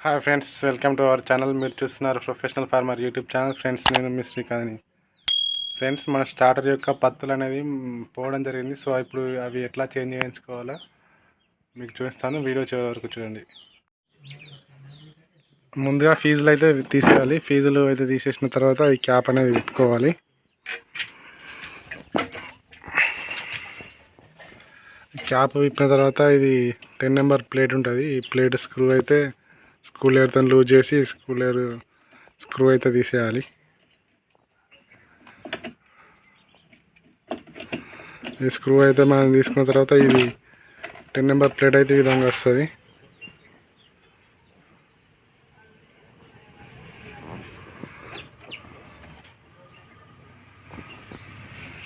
Hi friends, welcome to our channel. మీరు చూస్తున్నారు professional farmer YouTube channel. Friends, నేను మీ శ్రీకాంత్ని. ఫ్రెండ్స్, మన స్టార్టర్ యొక్క పత్తులు అనేది పోవడం జరిగింది. సో ఇప్పుడు అవి ఎట్లా చేంజ్ చేయించుకోవాలో మీకు చూపిస్తాను. వీడియో చివరి వరకు చూడండి. ముందుగా ఫీజులు అయితే తీసేయాలి. ఫీజులు అయితే తీసేసిన తర్వాత ఈ క్యాప్ అనేది విప్పుకోవాలి. క్యాప్ విప్పిన తర్వాత ఇది 10 నెంబర్ ప్లేట్ ఉంటుంది. ఈ ప్లేట్ స్క్రూ అయితే స్క్రూ లేయర్తో లూజ్ చేసి స్క్రూ అయితే తీసేయాలి. ఈ స్క్రూ అయితే మనం తీసుకున్న తర్వాత ఇది 10 నెంబర్ ప్లేట్ అయితే ఈ విధంగా వస్తుంది.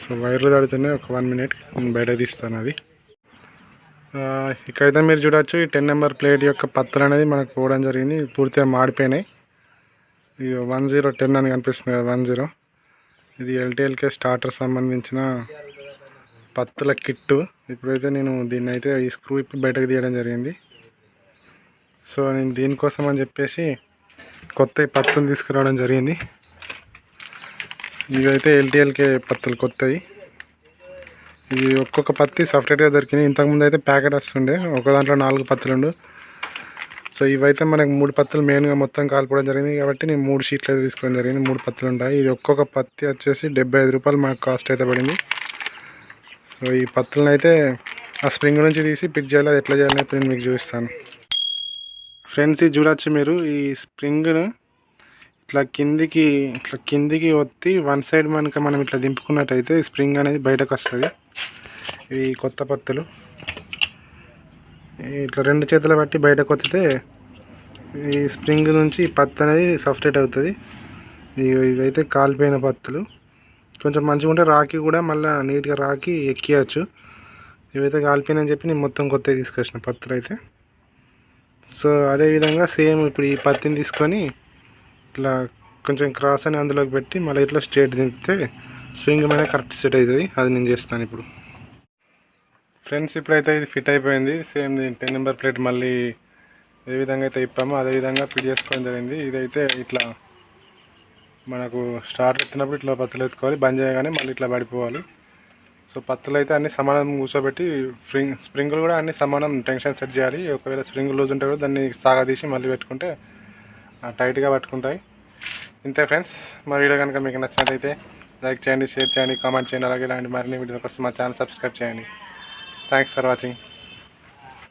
సో వైర్లు తడుతున్నాయి. ఒక 1 మినిట్ నేను బయట తీస్తాను. అది ఇక్కడైతే మీరు చూడవచ్చు, ఈ 10 నెంబర్ ప్లేట్ యొక్క పత్తులు అనేది మనకు పోవడం జరిగింది. పూర్తిగా మాడిపోయినాయి. ఇది 1010 అని కనిపిస్తుంది కదా, 10. ఇది LTLK స్టార్టర్ సంబంధించిన పత్తుల కిట్టు. ఇప్పుడైతే నేను దీన్ని అయితే ఈ స్క్రూ ఇప్పి బయటకు తీయడం జరిగింది. సో నేను దీనికోసం అని చెప్పేసి కొత్త పత్తులు తీసుకురావడం జరిగింది. ఇవైతే LTLK పత్తులు కొత్తవి. ఇది ఒక్కొక్క పత్తి సపరేట్గా దొరికినాయి. ఇంతకుముందు అయితే ప్యాకెట్ వస్తుండే, ఒక దాంట్లో 4 పత్తులుండు. సో ఇవైతే మనకు 3 పత్తులు మెయిన్గా మొత్తం కాలిపోవడం జరిగింది కాబట్టి నేను 3 షీట్లు అయితే తీసుకోవడం జరిగింది. 3 పత్తులు ఉంటాయి. ఇది ఒక్కొక్క పత్తి వచ్చేసి 75 రూపాయలు మనకు కాస్ట్ అయితే పడింది. సో ఈ పత్తులను అయితే ఆ స్ప్రింగ్ నుంచి తీసి పిక్ చేయాలి. అది ఎట్లా చేయాలని ఇప్పుడు నేను మీకు చూపిస్తాను. ఫ్రెండ్స్, ఇది చూడవచ్చు మీరు. ఈ స్ప్రింగ్ను ఇట్లా కిందికి ఒత్తి వన్ సైడ్ మనం ఇట్లా దింపుకున్నట్టయితే స్ప్రింగ్ అనేది బయటకు వస్తుంది. ఇవి కొత్త పత్తులు. ఇట్లా 2 చేతులు బట్టి బయటకు వత్తితే ఈ స్ప్రింగ్ నుంచి పత్తి అనేది సపరేట్ అవుతుంది. ఇవైతే కాలిపోయిన పత్తులు. కొంచెం మంచిగా ఉంటే రాకి కూడా మళ్ళీ నీట్గా రాకి ఎక్కియచ్చు. ఇవైతే కాలిపోయినని చెప్పి నేను మొత్తం కొత్తవి తీసుకొచ్చిన పత్తులు అయితే. సో అదేవిధంగా సేమ్ ఇప్పుడు ఈ పత్తిని తీసుకొని ఇట్లా కొంచెం క్రాస్ అని అందులోకి పెట్టి మళ్ళీ ఇట్లా స్ట్రేట్ దింపితే స్ప్రింగ్ మీద కరెక్ట్ సెట్ అవుతుంది. అది నేను చేస్తాను ఇప్పుడు. ఫ్రెండ్స్, ఇప్పుడైతే ఇది ఫిట్ అయిపోయింది. సేమ్ 10 నెంబర్ ప్లేట్ మళ్ళీ ఏ విధంగా అయితే ఇప్పామో అదేవిధంగా ఫిట్ చేసుకోవడం జరిగింది. ఇదైతే ఇట్లా మనకు స్టార్ట్ ఎత్తినప్పుడు ఇట్లా పత్తులు ఎత్తుకోవాలి. బంద్ చేయగానే మళ్ళీ ఇట్లా పడిపోవాలి. సో పత్తులు అయితే అన్ని సమానం కూర్చోబెట్టి స్ప్రింగులు కూడా అన్ని సమానం టెన్షన్ సెట్ చేయాలి. ఒకవేళ స్ప్రింగ్ లూజ్ ఉంటే కూడా దాన్ని సాగదీసి మళ్ళీ పెట్టుకుంటే టైట్గా పట్టుకుంటాయి. ఇంతే ఫ్రెండ్స్. మా వీడియో కనుక మీకు నచ్చినట్లయితే లైక్ చేయండి, షేర్ చేయండి, కామెంట్ చేయండి. అలాగే ఇలాంటి మరిన్ని వీడియోల కోసం మా ఛానల్ సబ్స్క్రైబ్ చేయండి. Thanks for watching.